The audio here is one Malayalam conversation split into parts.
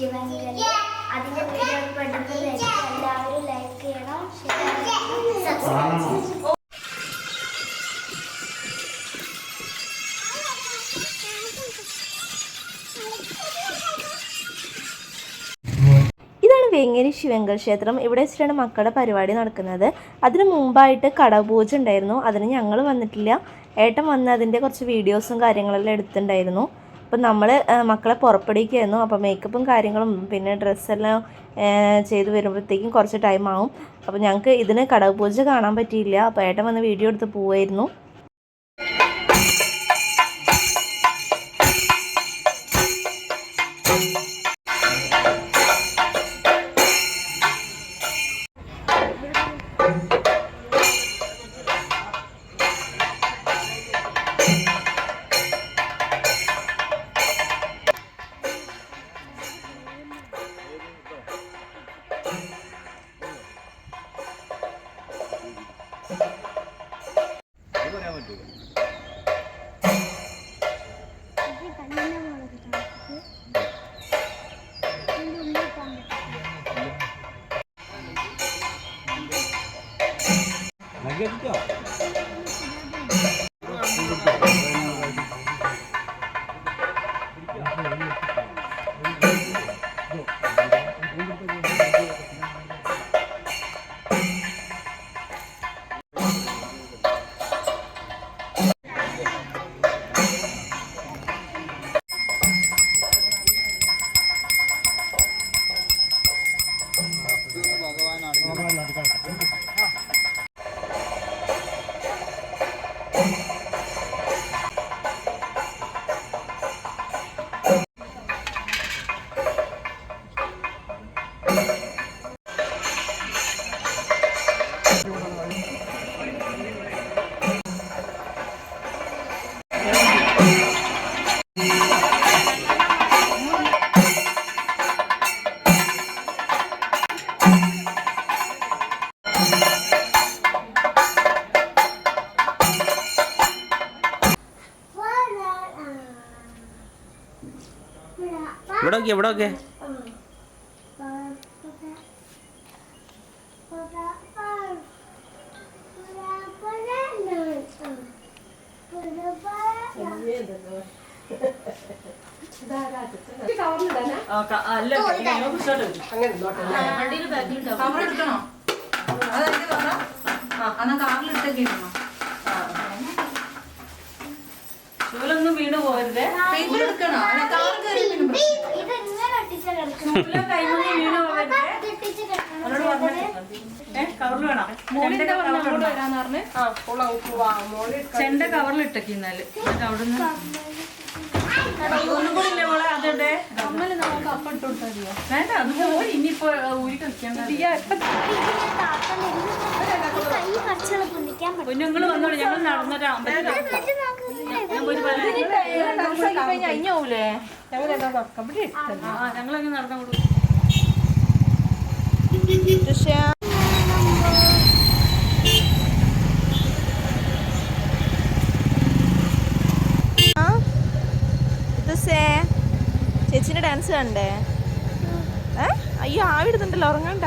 ശിവങ്കരി. അതിന്റെ വീഡിയോ പെട്ടെന്ന് എല്ലാവരും ലൈക്ക് ചെയ്യണം, സബ്സ്ക്രൈബ് ചെയ്യണം. ഇതാണ് വേങ്ങേരി ശിവങ്കൽ ക്ഷേത്രം. ഇവിടെ വെച്ചിട്ടാണ് മക്കളുടെ പരിപാടി നടക്കുന്നത്. അതിന് മുമ്പായിട്ട് കടപൂജ ഉണ്ടായിരുന്നു. അതിന് ഞങ്ങൾ വന്നിട്ടില്ല, ഏട്ടൻ വന്ന് അതിൻ്റെ കുറച്ച് വീഡിയോസും കാര്യങ്ങളെല്ലാം എടുത്തിട്ടുണ്ടായിരുന്നു. അപ്പം നമ്മൾ മക്കളെ പുറപ്പെടുവിക്കുകയായിരുന്നു. അപ്പോൾ മേക്കപ്പും കാര്യങ്ങളും പിന്നെ ഡ്രസ്സെല്ലാം ചെയ്ത് വരുമ്പോഴത്തേക്കും കുറച്ച് ടൈം ആവും. അപ്പോൾ ഞങ്ങൾക്ക് ഇതിന് കടപൂജ കാണാൻ പറ്റിയില്ല. അപ്പോൾ ഏട്ടൻ വന്ന് വീഡിയോ എടുത്ത് പോവായിരുന്നു. ഇവിടെ ൊന്നും വീണ് പോരുതേ. ചെണ്ട കവറിലിട്ടേക്കിന്നാല് അവിടുന്ന് ഒന്നും കൂടി ഇല്ലേ മോളെ? അതെ കമ്മല് നമുക്ക് അപ്പം ഇട്ട് കൊടുത്താൽ മതിയോ? വേണ്ട, അത് പോയി. ഇനിയിപ്പോ ഊരി കളിക്കണ്ട. കുഞ്ഞുങ്ങള് വന്നോളൂ, ഞങ്ങൾ നടന്നൊരാ കഴിഞ്ഞൂലേ? ഞങ്ങളങ്ങ് നടന്നു കൊടുക്കും. ചേച്ചിന്റെ ഡാൻസ് കണ്ടേ? അയ്യോ, ആവി ഇടുന്നുണ്ടല്ലോ, ഉറങ്ങണ്ട.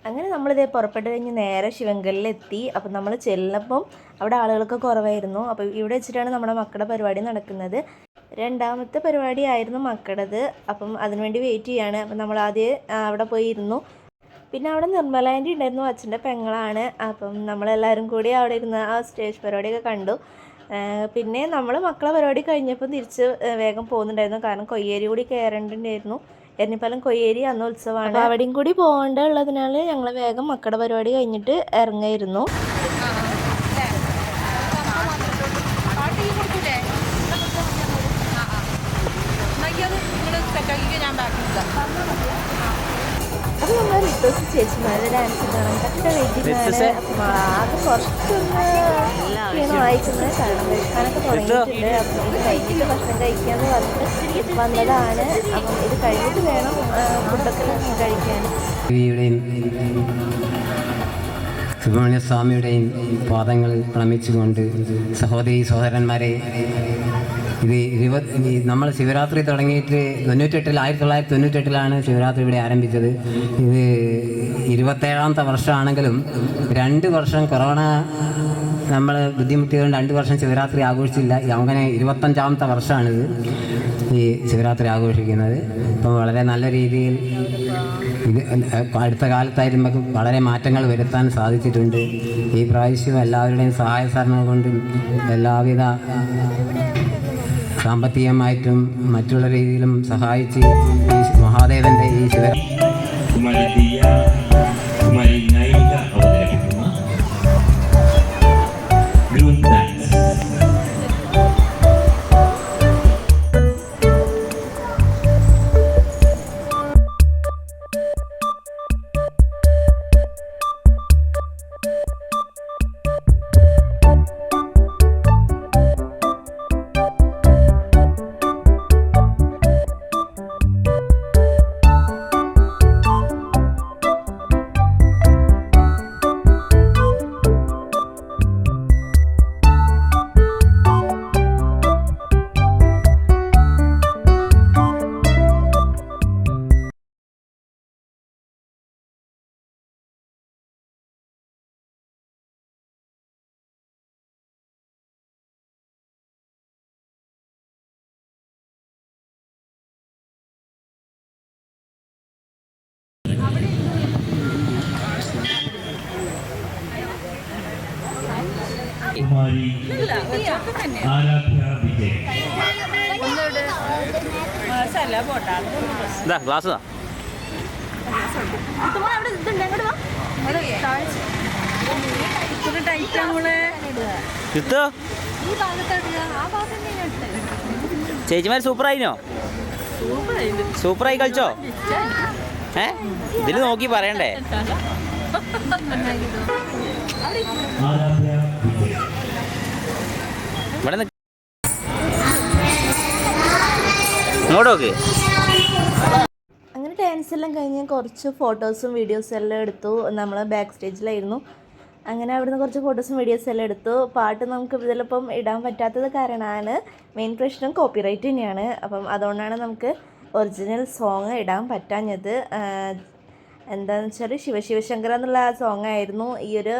അങ്ങനെ നമ്മളിതേ പുറപ്പെട്ട് കഴിഞ്ഞ് നേരെ ശിവങ്കലിലെത്തി. അപ്പം നമ്മൾ ചെല്ലുമ്പം അവിടെ ആളുകളൊക്കെ കുറവായിരുന്നു. അപ്പോൾ ഇവിടെ വെച്ചിട്ടാണ് നമ്മുടെ മക്കളുടെ പരിപാടി നടക്കുന്നത്. രണ്ടാമത്തെ പരിപാടി ആയിരുന്നു മക്കളുടേത്. അപ്പം അതിനുവേണ്ടി വെയിറ്റ് ചെയ്യാണ്. അപ്പം നമ്മൾ ആദ്യം അവിടെ പോയി ഇരുന്നു. പിന്നെ അവിടെ നിർമ്മല ആൻറ്റി ഉണ്ടായിരുന്നു, അച്ഛൻ്റെ പെങ്ങളാണ്. അപ്പം നമ്മളെല്ലാവരും കൂടി അവിടെ ഇരുന്ന് ആ സ്റ്റേജ് പരിപാടിയൊക്കെ കണ്ടു. പിന്നെ നമ്മൾ മക്കളെ പരിപാടി കഴിഞ്ഞപ്പോൾ തിരിച്ച് വേഗം പോകുന്നുണ്ടായിരുന്നു. കാരണം കൊയ്യേരി കൂടി കയറേണ്ടിണ്ടായിരുന്നു. എരഞ്ഞിപ്പാലം കൊയ്യേരി അന്ന് ഉത്സവമാണ്. അപ്പോൾ അവിടെയും കൂടി പോകേണ്ടതുള്ളതിനാൽ ഞങ്ങൾ വേഗം മക്കളുടെ പരിപാടി കഴിഞ്ഞിട്ട് ഇറങ്ങിയിരുന്നു. അപ്പോൾ നമ്മൾ റിട്ടോസ് ചേച്ചിമാരുടെ ഡാൻസ് കാണാൻ കട്ട വെയിറ്റിംഗാണ്. അപ്പം ആകെ കുറച്ചൊന്ന് ക്ഷീണമായിരിക്കുന്നത് കാരണം വെക്കാനൊക്കെ തുടങ്ങിയിട്ടുണ്ട്. അപ്പം ഇത് കഴിഞ്ഞിട്ട് ഭക്ഷണം കഴിക്കാമെന്ന് പറഞ്ഞിട്ട് വന്നതാണ്. അപ്പം ഇത് കഴിഞ്ഞിട്ട് വേണം ഫുഡൊക്കെ കഴിക്കാൻ. സുബ്രഹ്മണ്യ സ്വാമിയുടെയും പാദങ്ങളിൽ പ്രണമിച്ചുകൊണ്ട് സഹോദരി സഹോദരന്മാരെ, ഇത് നമ്മൾ ശിവരാത്രി തുടങ്ങിയിട്ട് 1998 ശിവരാത്രി ഇവിടെ ആരംഭിച്ചത്. ഇത് 27ാമത്തെ വർഷമാണെങ്കിലും 2 വർഷം കൊറോണ നമ്മൾ ബുദ്ധിമുട്ടിയതുകൊണ്ട് 2 വർഷം ശിവരാത്രി ആഘോഷിച്ചില്ല. അങ്ങനെ 25ാമത്തെ വർഷമാണിത് ഈ ശിവരാത്രി ആഘോഷിക്കുന്നത്. അപ്പം വളരെ നല്ല രീതിയിൽ ഇത് അടുത്ത കാലത്തായിട്ട് നമുക്ക് വളരെ മാറ്റങ്ങൾ വരുത്താൻ സാധിച്ചിട്ടുണ്ട്. ഈ പ്രാവശ്യം എല്ലാവരുടെയും സഹായ സഹകരണം കൊണ്ടും എല്ലാവിധ സാമ്പത്തികമായിട്ടും മറ്റുള്ള രീതിയിലും സഹായിച്ച് ഈ മഹാദേവൻ്റെ ഈ കുമാരി ആരാധ്യ വിജയ്. ഗ്ലാസ് കിട്ടോ? ചേച്ചിമാർ സൂപ്പറായിനോ? സൂപ്പറായി കളിച്ചോ? ഇതിൽ നോക്കി പറയണ്ടേ? ഇവിടെ ഇങ്ങോട്ട് നോക്ക്. അങ്ങനെ ഡാൻസ് എല്ലാം കഴിഞ്ഞ് കുറച്ച് ഫോട്ടോസും വീഡിയോസും എല്ലാം എടുത്തു. നമ്മൾ ബാക്ക് സ്റ്റേജിലായിരുന്നു. അങ്ങനെ അവിടുന്ന് കുറച്ച് ഫോട്ടോസും വീഡിയോസും എല്ലാം എടുത്തു. പാട്ട് നമുക്ക് ഇതിലിപ്പം ഇടാൻ പറ്റാത്തത് കാരണമാണ് മെയിൻ പ്രശ്നം കോപ്പിറൈറ്റ് തന്നെയാണ്. അപ്പം അതുകൊണ്ടാണ് നമുക്ക് ഒറിജിനൽ സോങ് ഇടാൻ പറ്റാഞ്ഞത്. എന്താണെന്ന് വെച്ചാൽ ശിവശിവശങ്കര എന്നുള്ള സോങ് ആയിരുന്നു ഈ ഒരു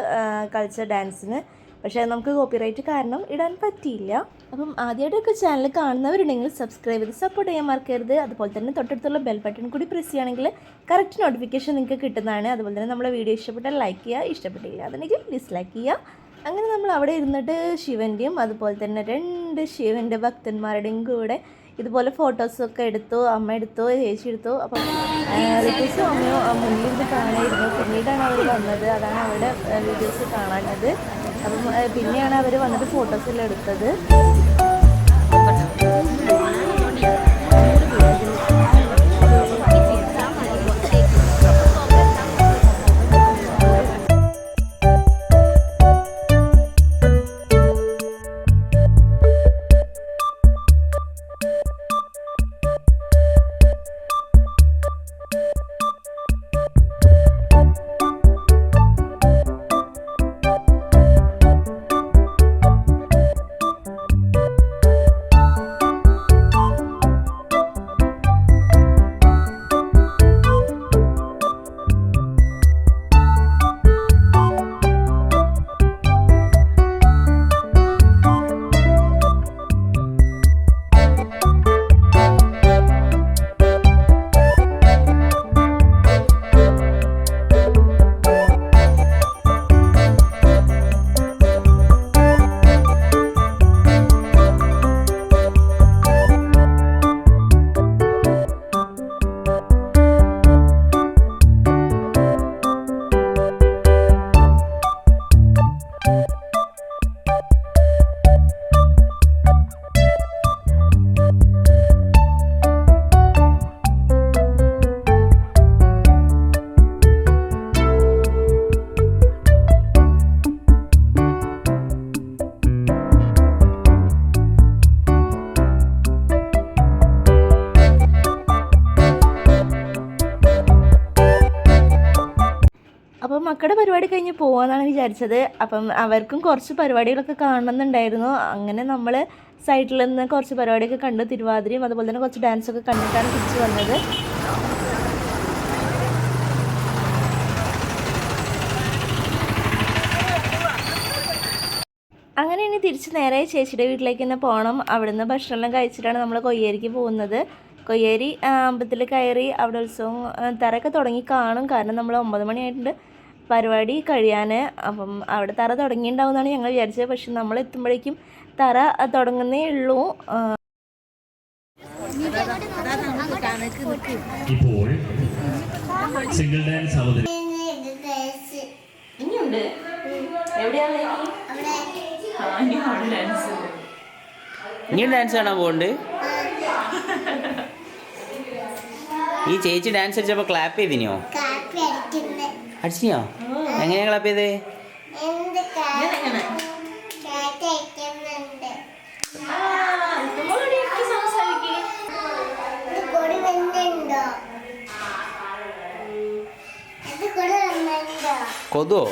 കൾച്ചർ ഡാൻസിന്. പക്ഷേ നമുക്ക് കോപ്പിറൈറ്റ് കാരണം ഇടാൻ പറ്റിയില്ല. അപ്പം ആദ്യമായിട്ടൊക്കെ ചാനൽ കാണുന്നവരുണ്ടെങ്കിൽ സബ്സ്ക്രൈബ് ചെയ്ത് സപ്പോർട്ട് ചെയ്യാൻ മറക്കരുത്. അതുപോലെ തന്നെ തൊട്ടടുത്തുള്ള ബെൽ ബട്ടൺ കൂടി പ്രസ് ചെയ്യുകയാണെങ്കിൽ കറക്റ്റ് നോട്ടിഫിക്കേഷൻ നിങ്ങൾക്ക് കിട്ടുന്നതാണ്. അതുപോലെ തന്നെ നമ്മളെ വീഡിയോ ഇഷ്ടപ്പെട്ടാൽ ലൈക്ക് ചെയ്യുക, ഇഷ്ടപ്പെട്ടില്ല അതെനിക്ക് ഡിസ്ലൈക്ക് ചെയ്യുക. അങ്ങനെ നമ്മൾ അവിടെ ഇരുന്നിട്ട് ശിവൻ്റെയും അതുപോലെ തന്നെ 2 ശിവൻ്റെ ഭക്തന്മാരുടെയും കൂടെ ഇതുപോലെ ഫോട്ടോസൊക്കെ എടുത്തു. അമ്മ എടുത്തു, ചേച്ചി എടുത്തു. അപ്പം റിക്വസ്റ്റും അമ്മയോ മുന്നിലിരുന്ന് കാണായിരുന്നു. പിന്നീടാണ് അവർ വന്നത്. അതാണ് അവരുടെ വീഡിയോസ് കാണാനത്. അപ്പം പിന്നെയാണ് അവർ വന്നിട്ട് ഫോട്ടോസെല്ലാം എടുത്തത്. മക്കളുടെ പരിപാടി കഴിഞ്ഞ് പോകാമെന്നാണ് വിചാരിച്ചത്. അപ്പം അവർക്കും കുറച്ച് പരിപാടികളൊക്കെ കാണണമെന്നുണ്ടായിരുന്നു. അങ്ങനെ നമ്മൾ സൈഡിൽ നിന്ന് കുറച്ച് പരിപാടിയൊക്കെ കണ്ട് തിരുവാതിരയും അതുപോലെ തന്നെ കുറച്ച് ഡാൻസൊക്കെ കണ്ടിട്ടാണ് തിരിച്ച് വന്നത്. അങ്ങനെ ഇനി തിരിച്ച് നേരെ ചേച്ചിയുടെ വീട്ടിലേക്ക് തന്നെ പോകണം. അവിടുന്ന് ഭക്ഷണമെല്ലാം കഴിച്ചിട്ടാണ് നമ്മൾ കൊയ്യേരിക്ക് പോകുന്നത്. കൊയ്യേരി അമ്പലത്തിൽ കയറി അവിടെ ഉത്സവം തറയൊക്കെ തുടങ്ങി കാണും. കാരണം നമ്മൾ 9 മണിയായിട്ടുണ്ട് പരിപാടി കഴിയാൻ. അപ്പം അവിടെ തറ തുടങ്ങിയിട്ടുണ്ടാവും എന്നാണ് ഞങ്ങൾ വിചാരിച്ചത്. പക്ഷെ നമ്മൾ എത്തുമ്പോഴേക്കും തറ തുടങ്ങുന്നേ ഉള്ളൂ. ഇപ്പോൾ സിംഗിൾ ഡാൻസ് അവതരിപ്പിക്കും. ഇനിയുണ്ട് എവിടെയാണ് ഇനി ഡാൻസ് കാണാൻ പോകുന്നുണ്ട്. ഈ ചേച്ചി ഡാൻസ് അടിച്ചപ്പോൾ ക്ലാപ്പ് ചെയ്തിനോ? അടിച്ചിനോ? എങ്ങനെയാ ക്ലാപ്പ് ചെയ്ത്? കൊതുവോ?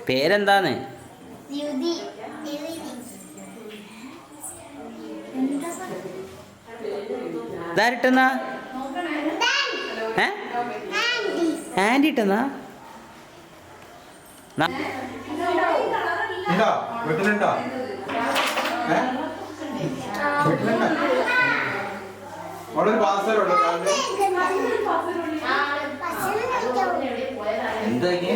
പേരെന്താന്ന്? ഇതാരിട്ടെന്നാ? ആൻറ്റി ഇട്ടെന്നാ? വീട്ടിലുണ്ടോ? അവിടെ ഒരു പാസലുണ്ടോ? എന്തൊക്കെ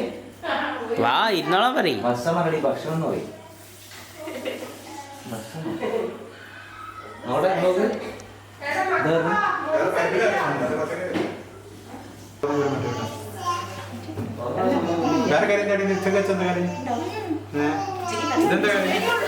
വാ ഇരുന്നോളാൻ പറയും. ഭക്ഷണം ഭക്ഷണം പോയി അവിടെ വേറെ കാര്യം ഉച്ചക്ക് വെച്ചെന്താ കാര്യം? ഇതെന്താ കാര്യം?